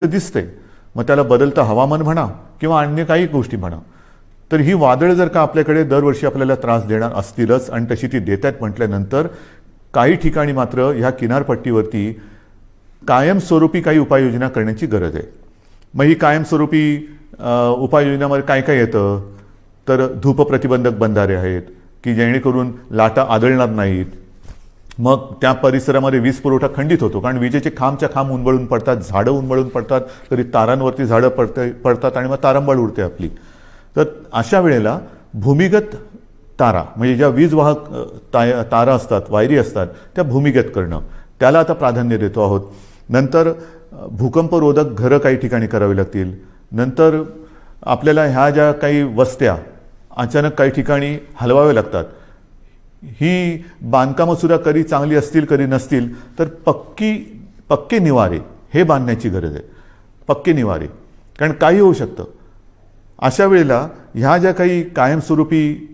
दिसतंय, मग त्याला बदलतं हवामान म्हणा किंवा अन्य काही गोष्टी म्हणा. तर ही वादळ जर का आपल्याकडे दरवर्षी आपल्याला त्रास देणार असतीलच आणि तशी ती देत आहेत म्हटल्यानंतर काही ठिकाणी मात्र ह्या किनारपट्टीवरती कायमस्वरूपी काही उपाययोजना करण्याची गरज आहे. मग ही कायमस्वरूपी उपाययोजनामध्ये काय काय येतं, तर धूप प्रतिबंधक बंधारे आहेत की जेणेकरून लाटा आदळणार नाहीत. मग त्या परिसरामध्ये वीज पुरवठा खंडित होतो, कारण विजेचे खांबच्या खांब उन्मळून पडतात, झाडं उन्मळून पडतात, कधी तारांवरती झाडं पडतात आणि मग तारांबळ उडते आपली. तर अशा वेळेला भूमिगत तारा म्हणजे ज्या वीज वाहक तारा असतात, वायरी असतात, त्या भूमिगत करणं, त्याला आता प्राधान्य देतो आहोत. नंतर भूकंपरोधक घरं काही ठिकाणी करावी लागतील. नंतर आपल्याला ह्या ज्या काही वस्त्या अचानक काही ठिकाणी हलवाव्या लागतात, ही बांधकामंसुद्धा कधी चांगली असतील कधी नसतील, तर पक्के निवारे हे बांधण्याची गरज आहे. पक्के निवारे, कारण काही होऊ शकतं. अशा वेळेला ह्या ज्या काही कायमस्वरूपी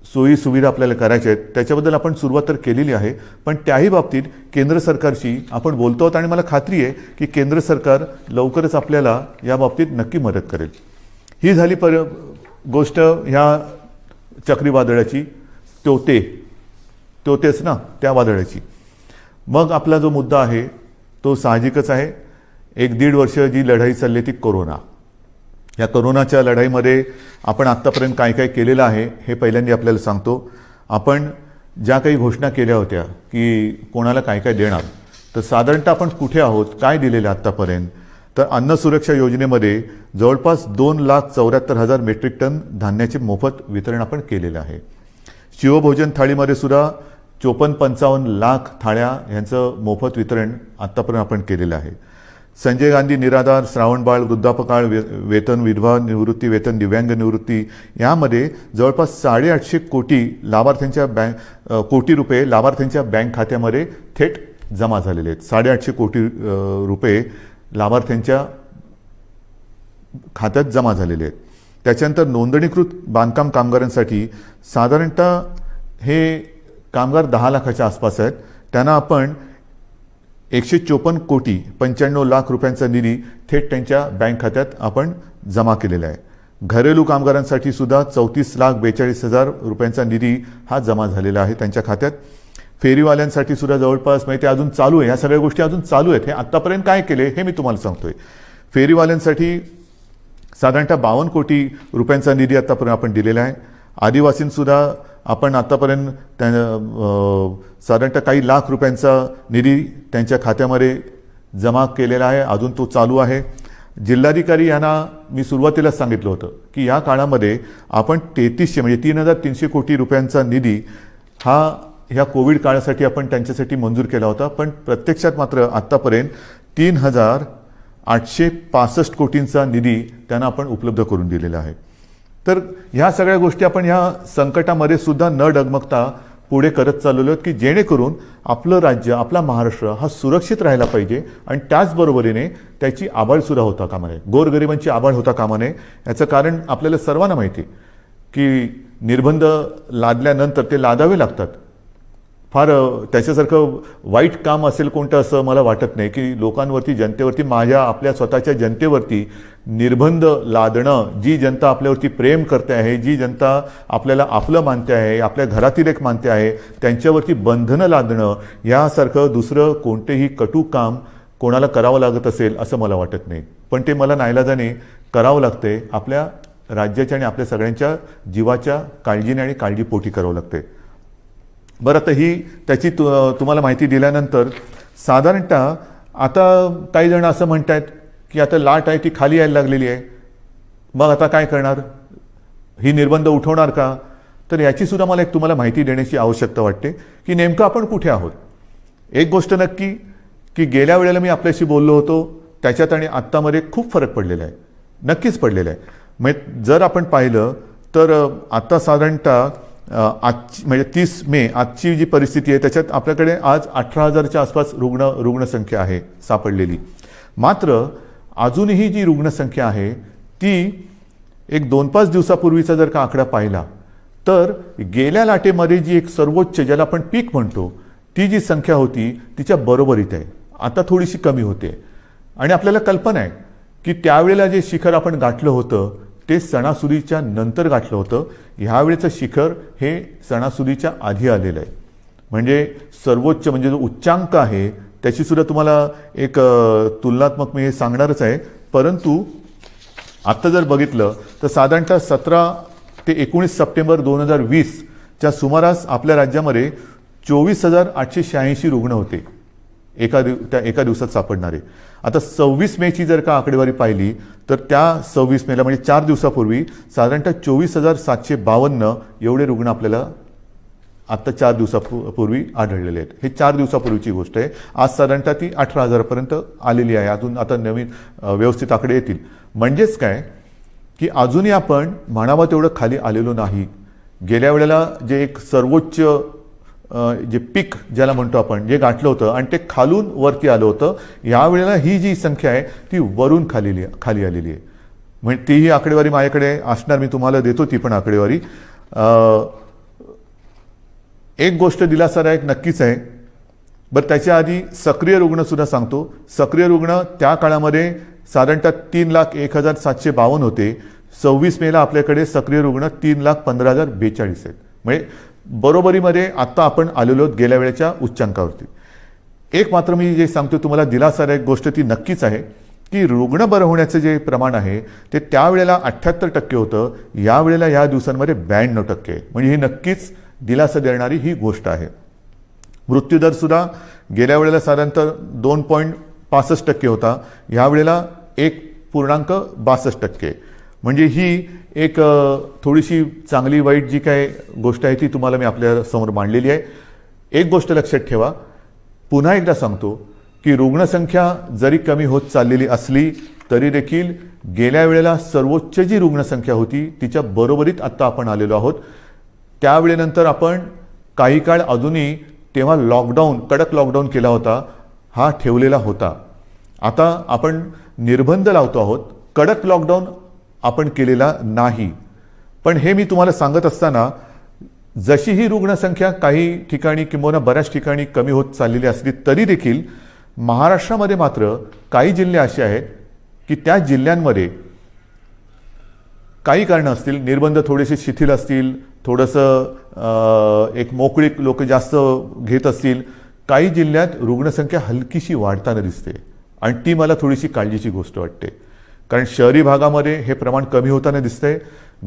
सोयी सुविधा आपल्याला करायच्या आहेत त्याच्याबद्दल आपण सुरुवात तर केलेली आहे, पण त्याही बाबतीत केंद्र सरकारशी आपण बोलतो आहोत आणि मला खात्री आहे की केंद्र सरकार लवकरच आपल्याला या बाबतीत नक्की मदत करेल. ही झाली गोष्ट ह्या चक्रीवादळाची, तोतेच ना त्या वादळाची. मग आपला जो मुद्दा आहे तो साहजिकच आहे. 1-1.5 वर्ष जी लढाई चालली ती कोरोना. या कोरोनाच्या लढाईमध्ये आपण आत्तापर्यंत काय काय केलेलं आहे हे पहिल्यांदा आपल्याला सांगतो. आपण ज्या काही घोषणा केल्या होत्या की कोणाला काय काय देणार, तर साधारणतः आपण कुठे आहोत, काय दिलेलं आत्तापर्यंत, तर अन्न सुरक्षा योजनेमध्ये जवळपास 2,74,000 मेट्रिक टन धान्याचे मोफत वितरण आपण केलेलं आहे. शिवभोजन थाळीमध्ये सुद्धा 54-55 लाख थाळ्या यांचं मोफत वितरण आत्तापर्यंत आपण केलेलं आहे. संजय गांधी निराधार, श्रावणबाळ, वृद्धापकाळ वेतन, विधवा निवृत्ती वेतन, दिव्यांग निवृत्ती यामध्ये जवळपास 850 कोटी रुपये लाभार्थ्यांच्या बँक खात्यामध्ये थेट जमा झालेले आहेत. 850 कोटी रुपये लाभार्थ्यांच्या खात्यात जमा झालेले आहेत. त्याच्यानंतर नोंदणीकृत बांधकाम कामगारांसाठी साधारणतः हे कामगार 10 लाखाच्या आसपास आहेत. त्यांना आपण 154 कोटी 95 लाख रुपयांचा निधी थेट त्यांच्या बँक खात्यात आपण जमा केलेला आहे. घरेलू कामगारांसाठी सुद्धा 34,42,000 रुपयांचा निधी हा जमा झालेला आहे त्यांच्या खात्यात. फेरीवाल्यांसाठी सुद्धा जवळपास म्हणजे ते अजून चालू आहे, ह्या सगळ्या गोष्टी अजून चालू आहेत. हे आत्तापर्यंत काय केले हे मी तुम्हाला सांगतोय. फेरीवाल्यांसाठी साधारणतः 52 कोटी रुपयांचा निधी आत्तापर्यंत आपण दिलेला आहे. आदिवासींसुद्धा आपण आत्तापर्यंत साधारणतः काही लाख रुपयांचा निधी त्यांच्या खात्यामध्ये जमा केलेला आहे, अजून तो चालू आहे. जिल्हाधिकारी यांना मी सुरुवातीलाच सांगितलं होतं की या काळामध्ये आपण 3300 म्हणजे 3,300 कोटी रुपयांचा निधी हा ह्या कोविड काळासाठी आपण त्यांच्यासाठी मंजूर केला होता, पण प्रत्यक्षात मात्र आत्तापर्यंत 3,865 कोटींचा निधी त्यांना आपण उपलब्ध करून दिलेला आहे. तर ह्या सगळ्या गोष्टी आपण ह्या संकटामध्ये सुद्धा न डगमगता पुढे करत चाललेलो आहोत की जेणेकरून आपलं राज्य, आपला महाराष्ट्र हा सुरक्षित राहायला पाहिजे आणि त्याचबरोबरीने त्याची आबाळसुद्धा होता कामा नये, गोरगरिबांची आबाळ होता कामा नये. याचं कारण आपल्याला सर्वांना माहिती आहे की निर्बंध लादल्यानंतर ते लादावे लागतात. फार त्याच्यासारखं वाईट काम असेल कोणतं असं मला वाटत नाही की लोकांवरती, जनतेवरती, आपल्या स्वतःच्या जनतेवरती निर्बंध लादणं. जी जनता आपल्यावरती प्रेम करते आहे, जी जनता आपल्याला आपलं मानते आहे, आपल्या घरातील एक मानते आहे, त्यांच्यावरती बंधनं लादणं यासारखं दुसरं कोणतेही कटू काम कोणाला करावं लागत असेल असं मला वाटत नाही. पण ते मला नाईलाजाने करावं लागते. आपल्या राज्याच्या आणि आपल्या सगळ्यांच्या जीवाच्या काळजीने आणि काळजीपोटी करावं लागते. बरं, आता ही त्याची तुम्हाला माहिती दिल्यानंतर साधारणतः आता काही जण असं म्हणत आहेत की आता लाट आहे ती खाली यायला लागलेली आहे, मग आता काय करणार, ही निर्बंध उठवणार का? तर याची सुद्धा मला एक तुम्हाला माहिती देण्याची आवश्यकता वाटते की नेमकं आपण कुठे आहोत. एक गोष्ट नक्की की गेल्या वेळेला मी आपल्याशी बोललो होतो त्याच्यात आणि आत्तामध्ये खूप फरक पडलेला आहे, नक्कीच पडलेला आहे. म्हणजे जर आपण पाहिलं तर आता साधारणतः आजची म्हणजे 30 मे आजची जी परिस्थिती आहे त्याच्यात आपल्याकडे आज 18,000च्या आसपास रुग्णसंख्या आहे सापडलेली. मात्र अजूनही जी रुग्णसंख्या आहे ती एक 2-5 दिवसापूर्वीचा जर का आकडा पाहिला तर गेल्या लाटेमध्ये जी एक सर्वोच्च ज्याला आपण पीक म्हणतो ती जी संख्या होती तिच्या बरोबरीत आहे. आता थोडीशी कमी होते आणि आपल्याला कल्पना आहे की त्यावेळेला जे शिखर आपण गाठलं होतं ते सणासुदीच्या नंतर गाठलं होतं. ह्यावेळेचं शिखर हे सणासुदीच्या आधी आलेलं आहे. म्हणजे सर्वोच्च म्हणजे जो उच्चांक आहे त्याची सुद्धा तुम्हाला एक तुलनात्मक मी हे सांगणारच आहे. परंतु आत्ता जर बघितलं तर साधारणतः 17 ते 19 सप्टेंबर 2020च्या सुमारास आपल्या राज्यामध्ये 24,886 रुग्ण होते एका दिवसात सापडणारे. आता 26 मेची जर का आकडेवारी पाहिली तर त्या 26 मेला म्हणजे 4 दिवसापूर्वी साधारणतः 24,752 एवढे रुग्ण आपल्याला आत्ता 4 दिवसापूर्वी आढळलेले आहेत. हे 4 दिवसापूर्वीची गोष्ट आहे. आज साधारणतः ती 18,000पर्यंत आलेली आहे. अजून आता नवीन व्यवस्थित आकडे येतील. म्हणजेच काय की अजूनही आपण म्हणावं तेवढं खाली आलेलो नाही. गेल्या वेळेला जे एक सर्वोच्च जे पीक ज्याला म्हणतो आपण जे गाठलं होतं आणि ते खालून वरती आलं होतं, यावेळेला ही जी संख्या आहे ती वरून खाली आलेली आहे. म्हणजे तीही आकडेवारी माझ्याकडे असणार, मी तुम्हाला देतो ती पण आकडेवारी. एक गोष्ट दिलासादायक नक्कीच आहे. बरं, त्याच्या आधी सक्रिय रुग्ण सुद्धा सांगतो. सक्रिय रुग्ण त्या काळामध्ये साधारणतः 3,01,752 होते. 26 मेला आपल्याकडे सक्रिय रुग्ण 3,15,042 आहेत. म्हणजे बरोबरीमध्ये आत्ता आपण आलेलो आहोत गेल्या वेळेच्या उच्चांकावरती. एक मात्र मी जे सांगतो तुम्हाला दिलासादायक गोष्ट ती नक्कीच आहे की रुग्ण बरं होण्याचं जे प्रमाण आहे ते त्यावेळेला 78% होतं, यावेळेला या दिवसांमध्ये 92% आहे. म्हणजे ही नक्कीच दिलासा देणारी ही गोष्ट आहे. मृत्यूदर सुद्धा गेल्या वेळेला साधारणतः 2.65% होता, यावेळेला 1.62%. म्हणजे ही एक थोडीशी चांगली वाईट जी काय गोष्ट आहे ती तुम्हाला मी आपल्या समोर मांडलेली आहे. एक गोष्ट लक्षात ठेवा, पुन्हा एकदा सांगतो की रुग्णसंख्या जरी कमी होत चाललेली असली तरी देखील गेल्या वेळेला सर्वोच्च जी रुग्णसंख्या होती तिच्या बरोबरीत आत्ता आपण आलेलो आहोत. त्यावेळेनंतर आपण काही काळ अजूनही तेव्हा कडक लॉकडाऊन केला होता, हा ठेवलेला होता. आता आपण निर्बंध लावतो आहोत, कडक लॉकडाऊन आपण केलेला नाही. पण हे मी तुम्हाला सांगत असताना जशी ही रुग्णसंख्या काही ठिकाणी किंवा बऱ्याच ठिकाणी कमी होत चाललेली असली तरी देखील महाराष्ट्रामध्ये मात्र काही जिल्हे असे आहेत की त्या जिल्ह्यांमध्ये काही कारणं असतील, निर्बंध थोडेसे शिथिल असतील, थोडंसं एक मोकळीक लोक जास्त घेत असतील, काही जिल्ह्यात रुग्णसंख्या हलकीशी वाढताना दिसते आणि ती मला थोडीशी काळजीची गोष्ट वाटते. कारण शहरी भागामध्ये हे प्रमाण कमी होताना दिसतंय,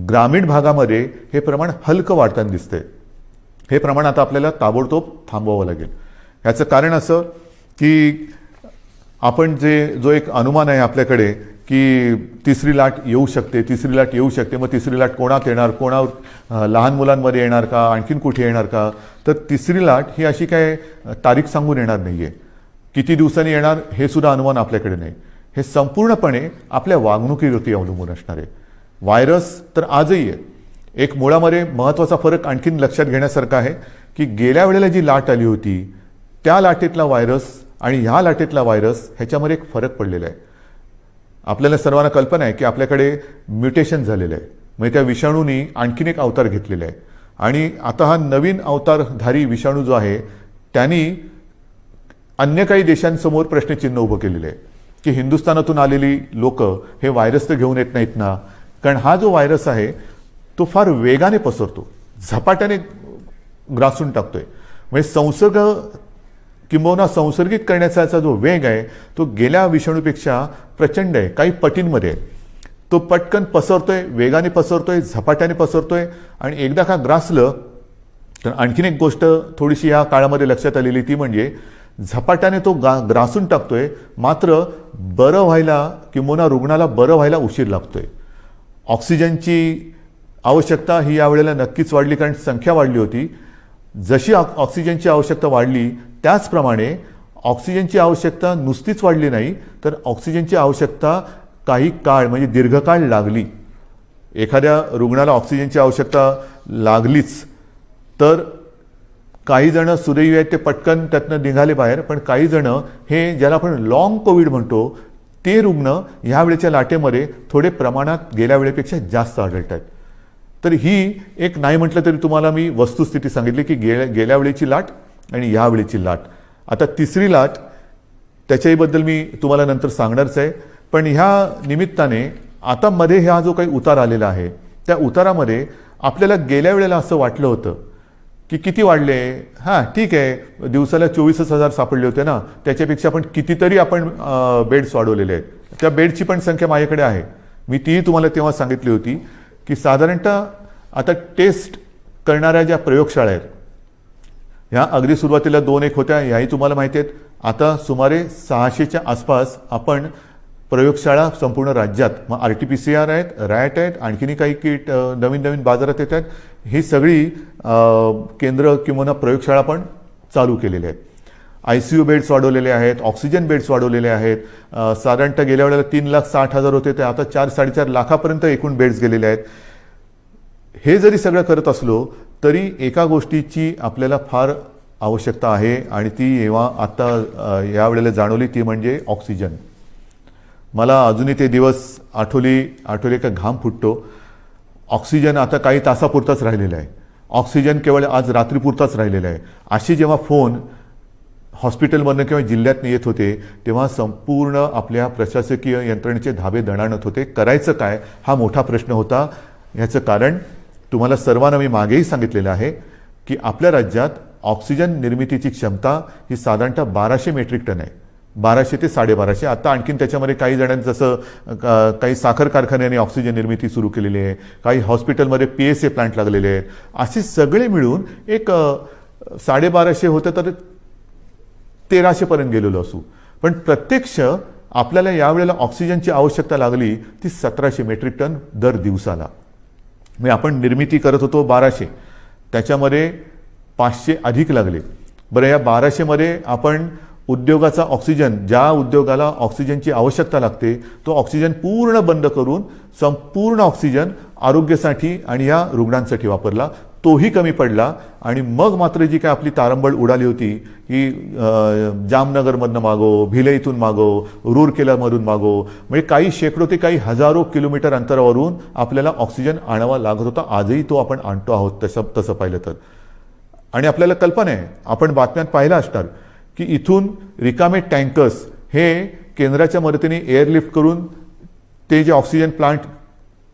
ग्रामीण भागामध्ये हे प्रमाण हलकं वाढताना दिसतंय. हे प्रमाण आता आपल्याला ताबडतोब थांबवावं लागेल. याचं कारण असं की आपण जो एक अनुमान आहे आपल्याकडे की तिसरी लाट येऊ शकते, मग तिसरी लाट कोणात येणार, लहान मुलांमध्ये येणार का, आणखीन कुठे येणार का, तर तिसरी लाट ही अशी काय तारीख सांगून येणार नाहीये. किती दिवसांनी येणार हे सुद्धा अनुमान आपल्याकडे नाही. हे संपूर्णपणे आपल्या वागणुकीवरती अवलंबून असणार आहे. व्हायरस तर आजही आहे. एक मुळामध्ये महत्त्वाचा फरक आणखीन लक्षात घेण्यासारखा आहे की गेल्या वेळेला जी लाट आली होती त्या लाटेतला व्हायरस आणि ह्या लाटेतला व्हायरस ह्याच्यामध्ये एक फरक पडलेला आहे. आपल्याला सर्वांना कल्पना आहे की आपल्याकडे म्युटेशन झालेलं आहे, म्हणजे त्या विषाणूंनी आणखीन एक अवतार घेतलेला आहे. आणि आता हा नवीन अवतारधारी विषाणू जो आहे त्यांनी अन्य काही देशांसमोर प्रश्नचिन्ह उभं केलेलं आहे की हिंदुस्थानातून आलेली लोक हे व्हायरस तर घेऊन येत नाहीत ना. कारण हा जो व्हायरस आहे तो फार वेगाने पसरतो, झपाट्याने ग्रासून टाकतोय. म्हणजे संसर्ग किंबहुना संसर्गित करण्याचा जो वेग आहे तो गेल्या विषाणूपेक्षा प्रचंड आहे, काही पटींमध्ये आहे. तो पटकन पसरतोय, वेगाने पसरतोय, झपाट्याने पसरतोय. आणि एकदा का ग्रासलं तर आणखीन एक गोष्ट थोडीशी या काळामध्ये लक्षात आलेली ती म्हणजे झपाट्याने तो ग्रासून टाकतोय, मात्र बरं व्हायला किंबहुना रुग्णाला बरं व्हायला उशीर लागतोय. ऑक्सिजनची आवश्यकता ही यावेळेला नक्कीच वाढली, कारण संख्या वाढली होती. जशी ऑक्सिजनची आवश्यकता वाढली त्याचप्रमाणे ऑक्सिजनची आवश्यकता नुसतीच वाढली नाही, तर ऑक्सिजनची आवश्यकता काही काळ म्हणजे दीर्घकाळ लागली. एखाद्या रुग्णाला ऑक्सिजनची आवश्यकता लागलीच तर काही जण सुदैवी आहेत ते पटकन त्यातनं निघाले बाहेर, पण काही जण हे ज्याला आपण लॉंग कोविड म्हणतो ते रुग्ण ह्या वेळेच्या लाटेमध्ये थोडे प्रमाणात गेल्या वेळेपेक्षा जास्त आढळत आहेत. तर ही एक नाही म्हटलं तरी तुम्हाला मी वस्तुस्थिती सांगितली की गेल्या वेळेची लाट आणि या वेळेची लाट. आता तिसरी लाट त्याच्याबद्दल मी तुम्हाला नंतर सांगणारच आहे. पण ह्या निमित्ताने आता मध्ये हा जो काही उतार आलेला आहे त्या उतारामध्ये आपल्याला गेल्या वेळेला असं वाटलं होतं की किती वाढले, हां ठीक आहे, दिवसाला 24,000 सापडले होते ना, त्याच्यापेक्षा आपण कितीतरी आपण बेड्स वाढवलेले आहेत. त्या बेडची पण संख्या माझ्याकडे आहे, मी तीही तुम्हाला तेव्हा सांगितली होती की साधारणतः आता टेस्ट करणाऱ्या ज्या प्रयोगशाळा आहेत ह्या अगदी सुरुवातीला 2-1 होत्या, ह्याही तुम्हाला माहिती आहेत. आता सुमारे 600च्या आसपास आपण प्रयोगशाळा संपूर्ण राज्यात, मग RT-PCR आहेत, रॅट आहेत, आणखीनही काही किट नवीन नवीन बाजारात येत आहेत, ही सगळी केंद्र किंवा प्रयोगशाळा पण चालू केलेल्या आहेत. ICU बेड्स वाढवलेले आहेत, ऑक्सिजन बेड्स वाढवलेले आहेत. साधारणतः गेल्या वेळेला 3,60,000 होते ते आता 4-4.5 लाखापर्यंत एकूण बेड्स गेलेले आहेत. हे जरी सगळं करत असलो तरी एका गोष्टीची आपल्याला फार आवश्यकता आहे आणि ती जेव्हा आता यावेळेला जाणवली ती म्हणजे ऑक्सिजन. मला अजूनही ते दिवस आठवले का घाम फुटतो. ऑक्सिजन आता काही तासापुरताच राहिलेला आहे, ऑक्सिजन केवळ आज रात्रीपुरताच राहिलेला आहे. अशी जेव्हा फोन हॉस्पिटलमधनं किंवा जिल्ह्यातनं येत होते तेव्हा संपूर्ण आपल्या प्रशासकीय यंत्रणेचे धाबे दणाणत होते. करायचं काय हा मोठा प्रश्न होता. ह्याचं कारण तुम्हाला सर्वांना मी मागेही सांगितलेलं आहे की आपल्या राज्यात ऑक्सिजन निर्मितीची क्षमता ही साधारणतः 1200 मेट्रिक टन आहे, 1200 ते 1250. आता आणखीन त्याच्यामध्ये काही जणांनी जसं काही साखर कारखान्याने ऑक्सिजन निर्मिती सुरू केलेली आहे, काही हॉस्पिटलमध्ये PSA प्लांट लागलेले आहेत, असे सगळे मिळून एक 1250 होतं तर 1300 पर्यंत गेलेलो असू. पण प्रत्यक्ष आपल्याला यावेळेला ऑक्सिजनची आवश्यकता लागली ती 1700 मेट्रिक टन दर दिवसाला. म्हणजे आपण निर्मिती करत होतो 1200, त्याच्यामध्ये 500 अधिक लागले. बरं, या 1200 मध्ये आपण उद्योगाचा ऑक्सिजन, ज्या उद्योगाला ऑक्सिजनची आवश्यकता लागते तो ऑक्सिजन पूर्ण बंद करून संपूर्ण ऑक्सिजन आरोग्यासाठी आणि या रुग्णांसाठी वापरला, तोही कमी पडला. आणि मग मात्र जी काय आपली तारंबळ उडाली होती की जामनगरमधनं मागो, भिले इथून मागो, रूरकेलामधून मागो, म्हणजे काही शेकडो ते काही हजारो किलोमीटर अंतरावरून आपल्याला ऑक्सिजन आणावा लागत होता. आजही तो आपण आणतो आहोत तसं पाहिलं तर. आणि आपल्याला कल्पना आहे, आपण बातम्यात पाहिलं असणार की इथून रिकामे टँकर्स हे केंद्राच्या मदतीने एअरलिफ्ट करून ते जे ऑक्सिजन प्लांट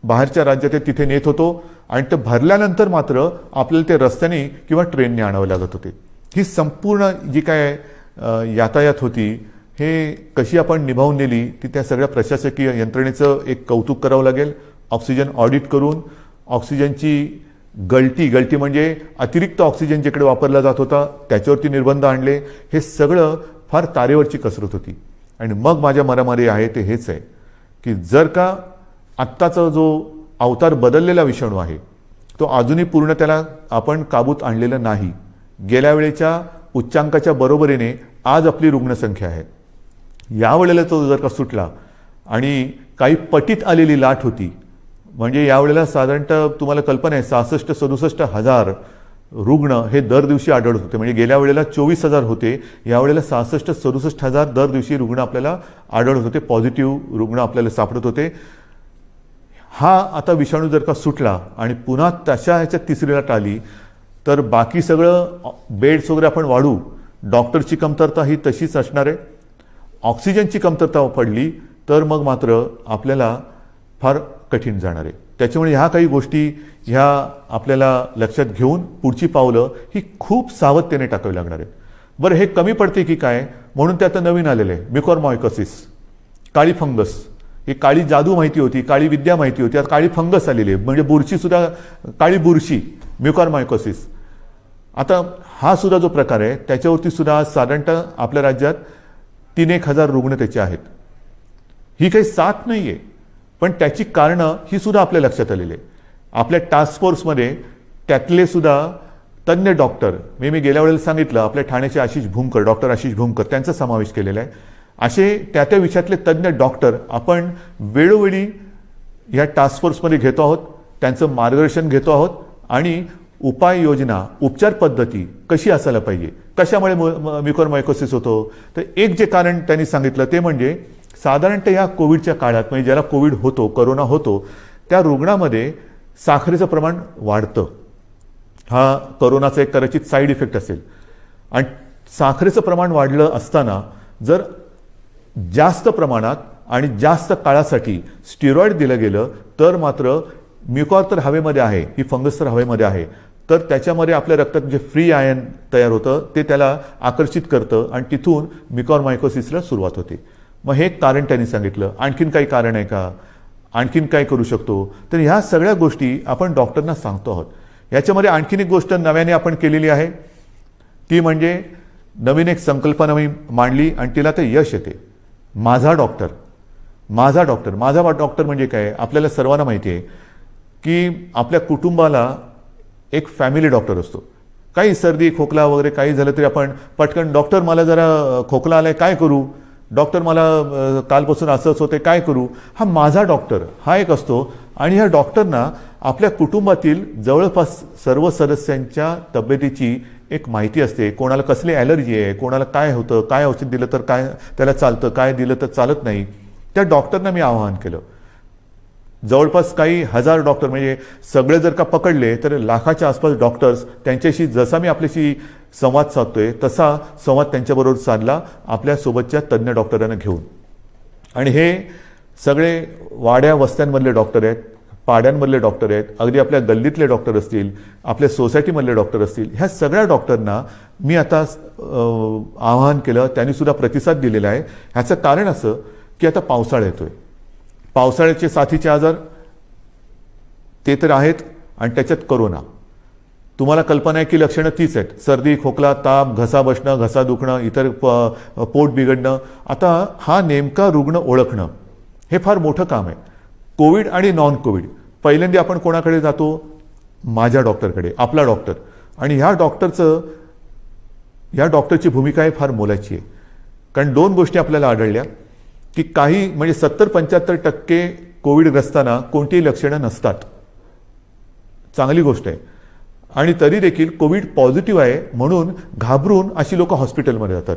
बाहेरच्या राज्यात आहे तिथे नेत होतो आणि ते भरल्यानंतर मात्र आपल्याला ते रस्त्याने किंवा ट्रेनने आणावे लागत होते. ही संपूर्ण जी काय यातायात होती हे कशी आपण निभावून नेली ती त्या सगळ्या प्रशासकीय यंत्रणेचं एक कौतुक करावं लागेल. ऑक्सिजन ऑडिट करून ऑक्सिजनची गळती म्हणजे अतिरिक्त ऑक्सिजन जिकडे वापरला जात होता त्याच्यावरती निर्बंध आणले. हे सगळं फार तारेवरची कसरत होती. आणि मग माझ्या मनामध्ये आहे ते हेच आहे की जर का आत्ताचा जो अवतार बदललेला विषाणू आहे तो अजूनही पूर्ण त्याला आपण काबूत आणलेला नाही. गेल्या वेळेच्या उच्चांकाच्या बरोबरीने आज आपली रुग्णसंख्या आहे. यावेळेला तो जर का सुटला आणि काही पटीत आलेली लाट होती, म्हणजे यावेळेला साधारणतः तुम्हाला कल्पना आहे 66-67 हजार रुग्ण हे दर दिवशी आढळत होते. म्हणजे गेल्या वेळेला 24,000 होते, यावेळेला 66-67 हजार दर दिवशी रुग्ण आपल्याला आढळत होते, पॉझिटिव्ह रुग्ण आपल्याला सापडत होते. हा आता विषाणू जर का सुटला आणि पुन्हा तशा ह्याच्यात तिसरी लाट आली तर बाकी सगळं बेड्स वगैरे आपण वाढू, डॉक्टरची कमतरता ही तशीच असणार आहे. ऑक्सिजनची कमतरता पडली तर मग मात्र आपल्याला फार कठीण जाणार आहे. त्याच्यामुळे ह्या काही गोष्टी ह्या आपल्याला लक्षात घेऊन पुढची पावलं ही खूप सावधतेने टाकावी लागणार आहेत. बरं, हे कमी पडते की काय म्हणून ते आता नवीन आलेलं आहे म्युकॉरमायकोसिस, काळी फंगस. ही काळी जादू माहिती होती, काळी विद्या माहिती होती, आता काळी फंगस आलेली आहे. म्हणजे बुरशी सुद्धा, काळी बुरशी म्युकॉरमायकोसिस. आता हा सुद्धा जो प्रकार आहे त्याच्यावरती सुद्धा साधारणतः आपल्या राज्यात 3-1 हजार रुग्ण त्याचे आहेत. ही काही साथ नाही आहे, पण त्याची कारणं ही सुद्धा आपल्या लक्षात आलेली आहे. आपल्या टास्क फोर्समध्ये त्यातले सुद्धा तज्ज्ञ डॉक्टर, मी गेल्या वेळेला सांगितलं आपल्या ठाण्याचे आशिष भूमकर, डॉक्टर आशिष भूमकर, त्यांचा समावेश केलेला आहे. असे त्या विषयातले तज्ज्ञ डॉक्टर आपण वेळोवेळी या टास्क फोर्समध्ये घेतो आहोत, त्यांचं मार्गदर्शन घेतो आहोत आणि उपाययोजना, उपचार पद्धती कशी असायला पाहिजे, कशामुळे म्युकॉरमायकोसिस होतो. तर एक जे कारण त्यांनी सांगितलं ते म्हणजे साधारणतः या कोविडच्या काळात, म्हणजे ज्याला कोविड होतो, करोना होतो, त्या रुग्णामध्ये साखरेचं प्रमाण वाढतं. हा करोनाचा एक कदाचित साईड इफेक्ट असेल. आणि साखरेचं प्रमाण वाढलं असताना जर जास्त प्रमाणात आणि जास्त काळासाठी स्टिरॉइड दिलं गेलं तर मात्र म्युकॉर तर हवेमध्ये आहे, ही फंगस तर हवेमध्ये आहे, तर त्याच्यामध्ये आपल्या रक्तात जे फ्री आयन तयार होतं ते त्याला आकर्षित करतं आणि तिथून म्युकॉरमायकोसिसला सुरुवात होते. मग हे कारण त्यांनी सांगितलं. आणखीन काही कारण आहे का, आणखीन काय करू शकतो, तर ह्या सगळ्या गोष्टी आपण डॉक्टरना सांगतो आहोत. याच्यामध्ये आणखीन एक गोष्ट नव्याने आपण केलेली आहे, ती म्हणजे नवीन एक संकल्पना मी मांडली आणि तिला ते यश येते. माझा डॉक्टर. माझा डॉक्टर. माझा डॉक्टर म्हणजे काय, आपल्याला सर्वांना माहिती आहे की आपल्या कुटुंबाला एक फॅमिली डॉक्टर असतो. काही सर्दी खोकला वगैरे काही झालं तरी आपण पटकन डॉक्टर मला जरा खोकला आलाय काय करू, डॉक्टर मला कालपासून असंच होते काय करू. हा माझा डॉक्टर हा एक असतो आणि ह्या डॉक्टरना आपल्या कुटुंबातील जवळपास सर्व सदस्यांच्या तब्येतीची एक माहिती असते. कोणाला कसली ॲलर्जी आहे, कोणाला काय होतं, काय औषध दिलं तर काय त्याला चालतं, काय दिलं तर चालत नाही. त्या डॉक्टरना मी आवाहन केलं. जवळपास काही हजार डॉक्टर म्हणजे सगळे जर का पकडले तर लाखाच्या आसपास डॉक्टर्स, त्यांच्याशी जसा मी आपल्याशी संवाद साधतोय तसा संवाद त्यांच्याबरोबर साधला आपल्यासोबतच्या तज्ज्ञ डॉक्टरांना घेऊन. आणि हे सगळे वाड्या वस्त्यांमधले डॉक्टर आहेत, पाड्यांमधले डॉक्टर आहेत, अगदी आपल्या गल्लीतले डॉक्टर असतील, आपल्या सोसायटीमधले डॉक्टर असतील, ह्या सगळ्या डॉक्टरना मी आता आवाहन केलं. त्यांनी सुद्धा प्रतिसाद दिलेला आहे. ह्याचं कारण असं की आता पावसाळा येतोय. पावसाळ्याचे साथीचे आजार ते तर आहेत आणि त्याच्यात कोरोना. तुम्हाला कल्पना आहे की लक्षणं तीच आहेत, सर्दी खोकला ताप घसा बसणं घसा दुखणं इतर पोट बिघडणं. आता हा नेमका रुग्ण ओळखणं हे फार मोठं काम आहे. कोविड आणि नॉन कोविड पहिल्यांदा आपण कोणाकडे जातो, माझ्या डॉक्टरकडे, आपला डॉक्टर. आणि ह्या डॉक्टरची भूमिका आहे फार मोलाची आहे. कारण दोन गोष्टी आपल्याला आढळल्या की काही म्हणजे 70-75% कोविडग्रस्तांना कोणतीही लक्षणं नसतात. चांगली गोष्ट आहे. आणि तरी देखील कोविड पॉझिटिव्ह आहे म्हणून घाबरून अशी लोक हॉस्पिटलमध्ये जातात.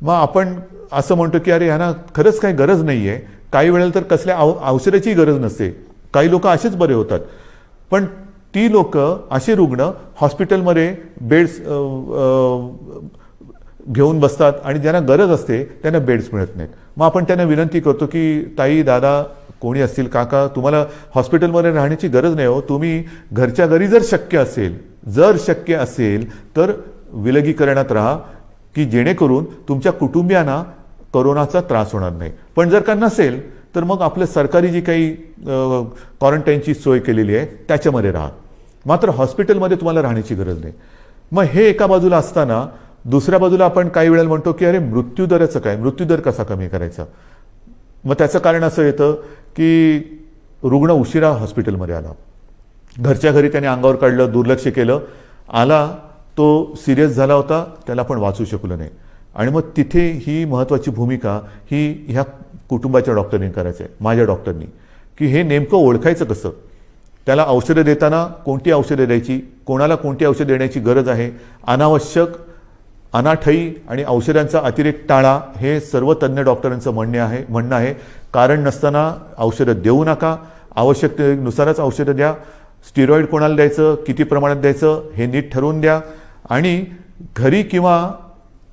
मग आपण असं म्हणतो की अरे ह्यांना खरंच काही गरज नाही आहे. काही वेळेला तर कसल्या औषधाची गरज नसते, काही लोक असेच बरे होतात. पण ती लोक असे रुग्ण हॉस्पिटलमध्ये बेड्स घेऊन बसतात आणि ज्यांना गरज असते त्यांना बेड्स मिळत नाहीत. मग आपण त्यांना विनंती करतो की ताई दादा कोणी असतील काका, तुम्हाला हॉस्पिटलमध्ये राहण्याची गरज नाही हो, तुम्ही घरच्या घरी जर शक्य असेल तर विलगीकरणात राहा की जेणेकरून तुमच्या कुटुंबियांना कोरोनाचा त्रास होणार नाही. पण जर का नसेल तर मग आपलं सरकारी जी काही क्वारंटाईनची सोय केलेली आहे त्याच्यामध्ये राहा, मात्र हॉस्पिटलमध्ये तुम्हाला राहण्याची गरज नाही. मग हे एका बाजूला असताना दुसऱ्या बाजूला आपण काही वेळेला म्हणतो की अरे मृत्यूदराचं काय, मृत्यूदर कसा कमी करायचा. मग त्याचं कारण असं येतं की रुग्ण उशिरा हॉस्पिटलमध्ये आला, घरच्या घरी त्याने अंगावर काढलं, दुर्लक्ष केलं, आला तो सिरियस झाला होता, त्याला आपण वाचू शकलो नाही. आणि मग तिथे ही महत्त्वाची भूमिका ही ह्या कुटुंबाच्या डॉक्टरनी करायचं आहे, माझ्या डॉक्टरनी, की हे नेमकं ओळखायचं कसं. त्याला औषधं देताना कोणती औषधं द्यायची, कोणाला कोणती औषधं देण्याची गरज आहे, अनावश्यक अनाठई आणि औषधांचा अतिरेक टाळा, हे सर्व तज्ज्ञ डॉक्टरांचं म्हणणं आहे. कारण नसताना औषधं देऊ नका, आवश्यकतेनुसारच औषधं द्या. स्टिरॉइड कोणाला द्यायचं, किती प्रमाणात द्यायचं हे नीट ठरवून द्या. आणि घरी किंवा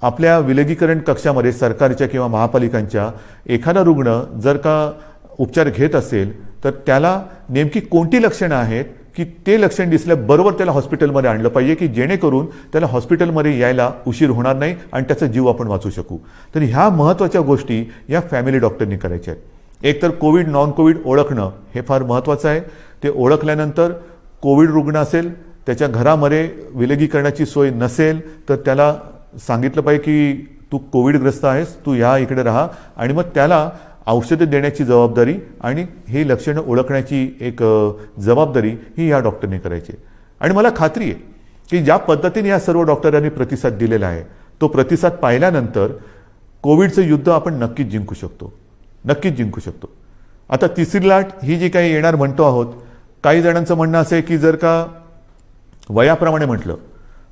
आपल्या विलगीकरण कक्षामध्ये सरकारच्या किंवा महापालिकांच्या एखादा रुग्ण जर का उपचार घेत असेल तर त्याला नेमकी कोणती लक्षणं आहेत की ते लक्षण दिसल्याबरोबर त्याला हॉस्पिटलमध्ये आणलं पाहिजे की जेणेकरून त्याला हॉस्पिटलमध्ये यायला उशीर होणार नाही आणि त्याचा जीव आपण वाचू शकू. तर ह्या महत्त्वाच्या गोष्टी या फॅमिली डॉक्टरनी करायच्या आहेत. एक तर कोविड नॉन कोविड ओळखणं हे फार महत्त्वाचं आहे. ते ओळखल्यानंतर कोविड रुग्ण असेल, त्याच्या घरामध्ये विलगीकरणाची सोय नसेल तर त्याला सांगितलं पाहिजे की तू कोविडग्रस्त आहेस, तू या इकडे राहा. आणि मग त्याला औषधं देण्याची जबाबदारी आणि हे लक्षणं ओळखण्याची एक जबाबदारी ही या डॉक्टरने करायची. आणि मला खात्री आहे की ज्या पद्धतीने या सर्व डॉक्टरांनी प्रतिसाद दिलेला आहे तो प्रतिसाद पाहिल्यानंतर कोविडचं युद्ध आपण नक्कीच जिंकू शकतो, नक्कीच जिंकू शकतो. आता तिसरी लाट ही जी काही येणार म्हणतो आहोत, काही जणांचं म्हणणं असं आहे की जर का वयाप्रमाणे म्हटलं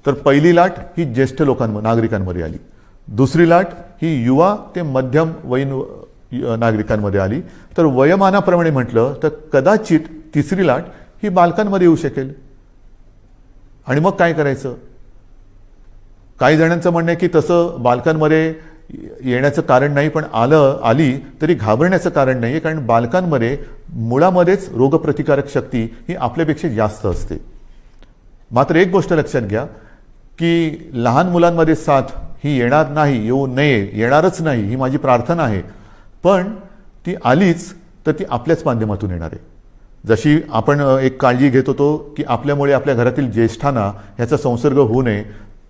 तर पहिली लाट ही ज्येष्ठ नागरिकांमध्ये आली, दुसरी लाट ही युवा ते मध्यम वयीन नागरिकांमध्ये आली, तर वयोमानाप्रमाणे म्हटलं तर कदाचित तिसरी लाट ही बालकांमध्ये येऊ शकेल. आणि मग काय करायचं. काही जणांचं म्हणणं आहे की तसं बालकांमध्ये येण्याचं कारण नाही, पण आली तरी घाबरण्याचं कारण नाही आहे, कारण बालकांमध्ये मुळामध्येच रोगप्रतिकारक शक्ती ही आपल्यापेक्षा जास्त असते. मात्र एक गोष्ट लक्षात घ्या की लहान मुलांमध्ये साथ ही येणार नाही, येऊ नये, येणारच नाही, ही माझी प्रार्थना आहे. पण ती आलीच तर ती आपल्याच माध्यमातून येणार आहे. जशी आपण एक काळजी घेत होतो की आपल्यामुळे आपल्या घरातील ज्येष्ठांना ह्याचा संसर्ग होऊ नये,